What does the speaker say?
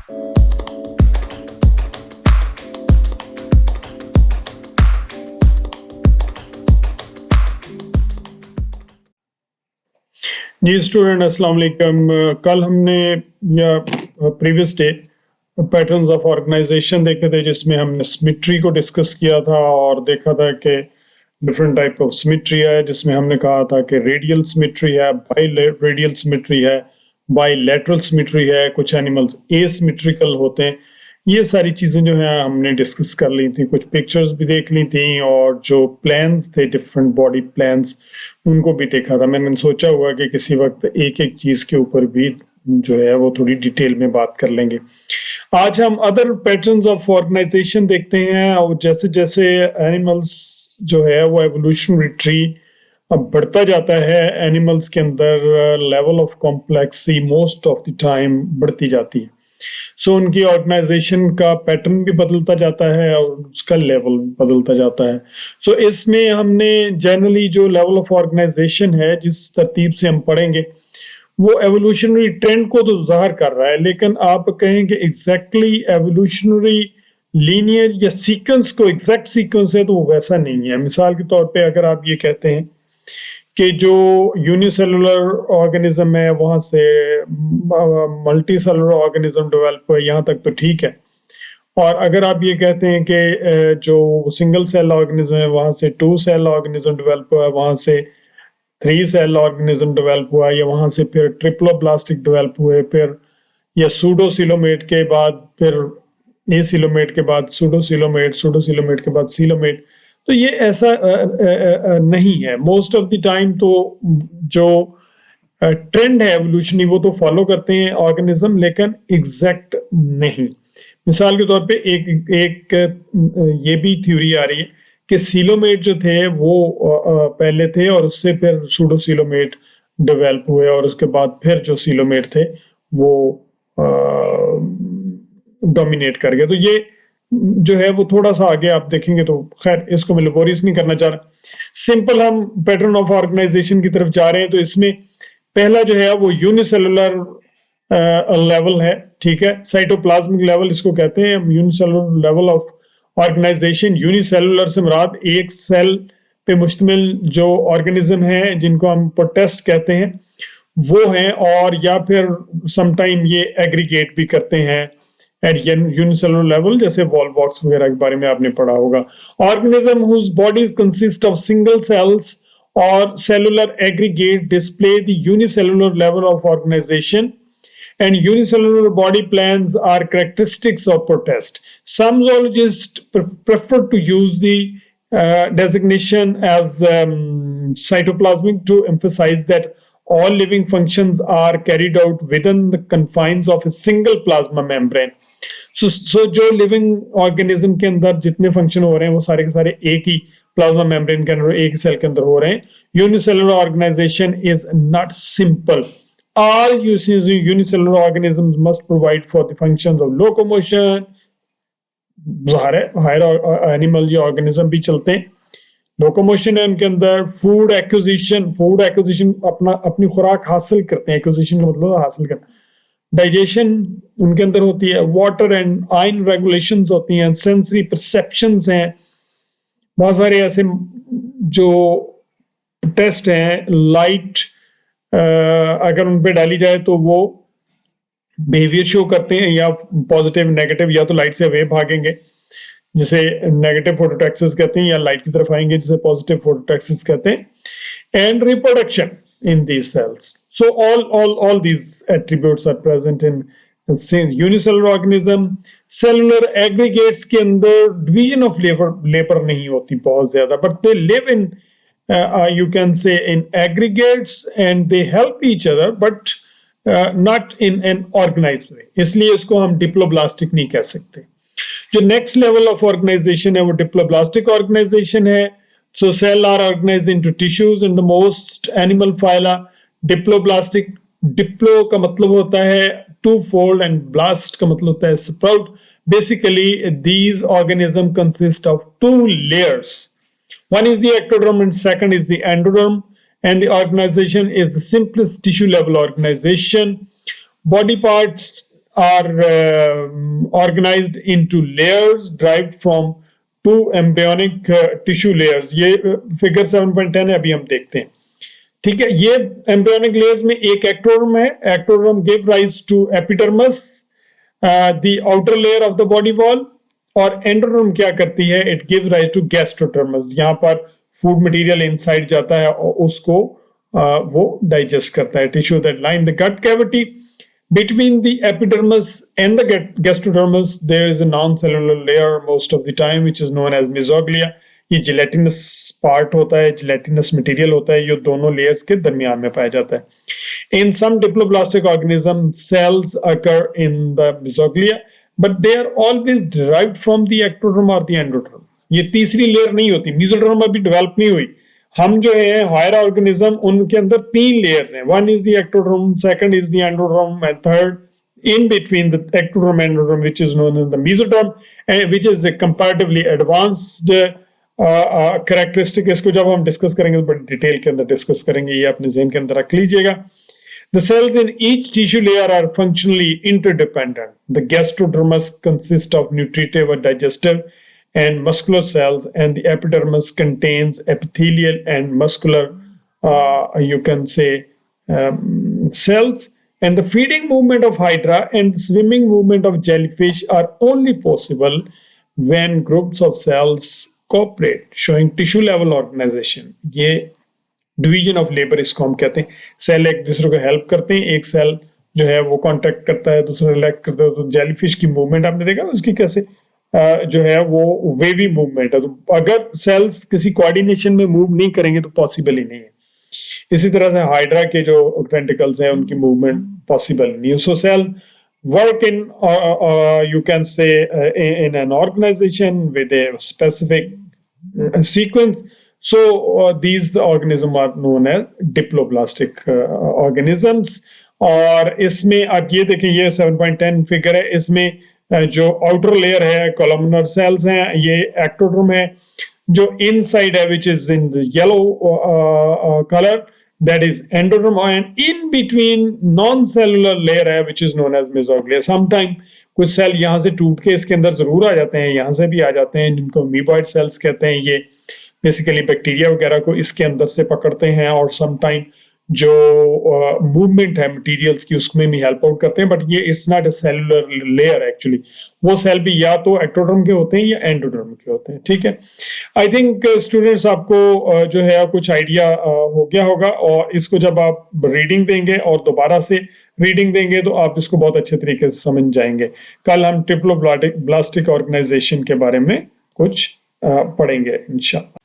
जी student अस्सलाम वालेकुम। कल हमने या previous day patterns of organization देखे थे, जिसमें हमने सिमेट्री को डिस्कस किया था और देखा था कि डिफरेंट टाइप ऑफ सिमेट्री है, जिसमें हमने कहा था कि रेडियल सिमेट्री है, बाई रेडियल सिमेट्री है, बाईलैटरल सिमेट्री है, कुछ एनिमल्स एसिमेट्रिकल होते हैं। ये सारी चीज़ें जो है हमने डिस्कस कर ली थी, कुछ पिक्चर्स भी देख ली थी और जो प्लान्स थे डिफरेंट बॉडी प्लान्स उनको भी देखा था। मैंने सोचा हुआ कि किसी वक्त एक एक चीज़ के ऊपर भी जो है वो थोड़ी डिटेल में बात कर लेंगे। आज हम अदर पैटर्न्स ऑफ ऑर्गेनाइजेशन देखते हैं और जैसे जैसे एनिमल्स जो है वो एवोल्यूशनरी ट्री अब बढ़ता जाता है, एनिमल्स के अंदर level of complexity most of the time बढ़ती जाती है। सो उनकी ऑर्गेनाइजेशन का पैटर्न भी बदलता जाता है और उसका लेवल बदलता जाता है। सो इसमें हमने जनरली जो लेवल ऑफ ऑर्गेनाइजेशन है, जिस तरतीब से हम पढ़ेंगे, वो एवोल्यूशनरी ट्रेंड को तो ज़ाहिर कर रहा है, लेकिन आप कहेंगे एग्जैक्टली एवोल्यूशनरी लीनियर या सीक्वेंस को एग्जैक्ट सीक्वेंस है, तो वो वैसा नहीं है। मिसाल के तौर पे अगर आप ये कहते हैं कि जो यूनिसेलुलर ऑर्गेनिज्म है वहाँ से मल्टी सेलुलर ऑर्गेनिज्म डेवलप हुआ, यहाँ तक तो ठीक है। और अगर आप ये कहते हैं कि जो सिंगल सेल ऑर्गेनिज्म है वहाँ से 2 सेल ऑर्गेनिज्म डेवलप हुआ, वहाँ से 3 सेल ऑर्गेनिज्म डेवलप हुआ, या वहाँ से फिर ट्रिप्लोब्लास्टिक डेवलप हुए, फिर या सूडोसिलोमेट के बाद फिर एसिलोमेट के बाद सूडोसिलोमेट, सूडोसिलोमेट के बाद सिलोमेट, तो ये ऐसा नहीं है। मोस्ट ऑफ द टाइम तो जो ट्रेंड है एवोल्यूशनरी वो तो फॉलो करते हैं ऑर्गेनिज्म, लेकिन एग्जैक्ट नहीं। मिसाल के तौर पे एक ये भी थ्योरी आ रही है कि सिलोमेट जो थे वो पहले थे और उससे फिर सूडोसिलोमेट डेवलप हुए और उसके बाद फिर जो सिलोमेट थे वो डोमिनेट कर गए। तो ये जो है वो थोड़ा सा आगे आप देखेंगे, तो खैर इसको मैं लेबोरियस नहीं करना चाह रहा। सिंपल हम पैटर्न ऑफ ऑर्गेनाइजेशन की तरफ जा रहे हैं। तो इसमें पहला जो है वो यूनिसेलुलर लेवल है, ठीक है, साइटोप्लाज्मिक लेवल इसको कहते हैं। Unicellular level of organization, unicellular से मुराद एक सेल पे मुश्तमिल जो ऑर्गेनिज्म है जिनको हम प्रोटेस्ट कहते हैं वो हैं, और या फिर समटाइम ये एग्रीगेट भी करते हैं एट यूनिसेलुलर लेवल, जैसे वॉलवॉक्स वगैरह के बारे में आपने पढ़ा होगा। Organism whose bodies consist of single cells और cellular aggregate display the unicellular level of organization, and unicellular body plans are characteristics of protist. Some zoologists prefer to use the designation as cytoplasmic to emphasize that all living functions are carried out within the confines of a single plasma membrane. So जो living organism के अंदर जितने function हो रहे हैं वो सारे के सारे एक ही प्लाज्मा मेम्ब्रेन के अंदर, एक सेल के अंदर हो रहे हैं। Unicellular organization is not simple. All unicellular organisms must provide for the functions of locomotion. ज़ाहिर है हायर एनिमल या ऑर्गेनिज्म भी चलते हैं, लोकोमोशन है उनके अंदर, फूड एक्विजिशन अपनी खुराक हासिल करते हैं, एक्विजिशन का मतलब हासिल करना, डाइजेशन उनके अंदर होती है, वाटर एंड आयन रेगुलेशंस होती हैं, सेंसरी परसेप्शंस हैं, बहुत सारे ऐसे जो टेस्ट हैं। लाइट अगर उन पे डाली जाए तो वो बिहेवियर शो करते हैं, या पॉजिटिव नेगेटिव, या तो लाइट से अवे भागेंगे जिसे नेगेटिव फोटोटैक्सिस कहते हैं, या लाइट की तरफ आएंगे जिसे पॉजिटिव फोटोटैक्सिस कहते हैं। And reproduction in these cells. So all these attributes are present in unicellular organism. Cellular aggregates के अंदर division of labor नहीं होती बहुत ज्यादा, but they live in you can say in aggregates and they help each other, but not in an organized way. इसलिए इसको हम diploblastic नहीं कह सकते। जो नेक्स्ट लेवल ऑफ ऑर्गेनाइजेशन है वो डिप्लोब्लास्टिक ऑर्गेनाइजेशन है। So cells are organized into tissues in the most animal phyla. Diploblastic, diplo का मतलब होता है two-fold and blast का मतलब होता है sprout. Basically, these organisms consist of 2 layers. One is the ectoderm and second is the endoderm. And the organization is the simplest tissue level organization. Body parts are organized into layers derived from two embryonic tissue layers. ये figure 7.10 है, अभी हम देखते हैं. ठीक है, ये embryonic layers में एक एक्टोडर्म है. Ectoderm give rise to epidermis, the outer layer of the body wall. और एंडोडर्म क्या करती है? It give rise to gastrodermis. यहाँ पर फूड मटेरियल इनसाइड जाता है और उसको वो डाइजेस्ट करता है. Tissue that line the gut cavity. Between the epidermis and the gastrodermis, there is a non-cellular layer most of the time, which is known as mesoglea. ये gelatinous part होता है, gelatinous material होता है, ये दोनों layers के दरमियान में पाया जाता है. In some diploblastic organisms, cells occur in the mesoglea, but they are always derived from the ectoderm or the endoderm. ये तीसरी layer नहीं होती. mesoderm अभी develop नहीं हुई. हम जो है हायर ऑर्गेनिज्म, उनके अंदर 3 लेयर्स हैं. One is the ectoderm, second is the endoderm, and third in between the ectoderm and endoderm which is known as the mesoderm, and which is a comparatively advanced characteristic. इसको जब हम discuss करेंगे तो बड़ी detail के अंदर discuss करेंगे, ये अपने ज़हन के अंदर रख लीजिएगा. The cells in each tissue layer are functionally interdependent. The gastrodermis consists of nutritive or digestive and muscular cells, and the epidermis contains epithelial and muscular, you can say, cells. And the feeding movement of hydra and swimming movement of jellyfish are only possible when groups of cells cooperate, showing tissue level organization. ये division of labour इसको हम कहते हैं. Cell एक दूसरे को help करते हैं. एक सेल जो है वो कॉन्टेक्ट करता है, दूसरा रिलैक्स करता है. तो जेलीफिश की मूवमेंट आपने देखा उसकी कैसे जो है वो वेवी मूवमेंट है. तो अगर सेल्स किसी कोऑर्डिनेशन में मूव नहीं करेंगे तो पॉसिबल ही नहीं है. इसी तरह से हाइड्रा के जो टेंटिकल्स हैं उनकी मूवमेंट पॉसिबल नहीं है. सो cell work in you can say in an organization with a specific sequence. So these organisms are known as diploblastic organisms. और इसमें आप ये देखिए, ये 7.10 फिगर है. इसमें जो आउटर लेयर है कॉलमनर सेल्स हैं, ये एक्टोडर्म है. जो इनसाइड है which is in the yellow colour, that is endoderm. And in between non cellular layer है which is known as mesoglea. Sometime कुछ सेल यहाँ से टूट के इसके अंदर जरूर आ जाते हैं, यहाँ से भी आ जाते हैं, जिनको अमीबॉइड सेल्स कहते हैं. ये बेसिकली बैक्टीरिया वगैरह को इसके अंदर से पकड़ते हैं और समटाइम जो मूवमेंट है मटेरियल्स की उसमें भी हेल्प आउट करते हैं. बट ये it's not a cellular layer actually. वो सेल भी या तो एक्टोडर्म के होते हैं या एंडोडर्म के होते हैं. ठीक है, आई थिंक स्टूडेंट्स आपको जो है कुछ आइडिया हो गया होगा. और इसको जब आप रीडिंग देंगे और दोबारा से रीडिंग देंगे तो आप इसको बहुत अच्छे तरीके से समझ जाएंगे. कल हम ट्रिप्लोब्लास्टिक ऑर्गेनाइजेशन के बारे में कुछ पढ़ेंगे इंशाल्लाह.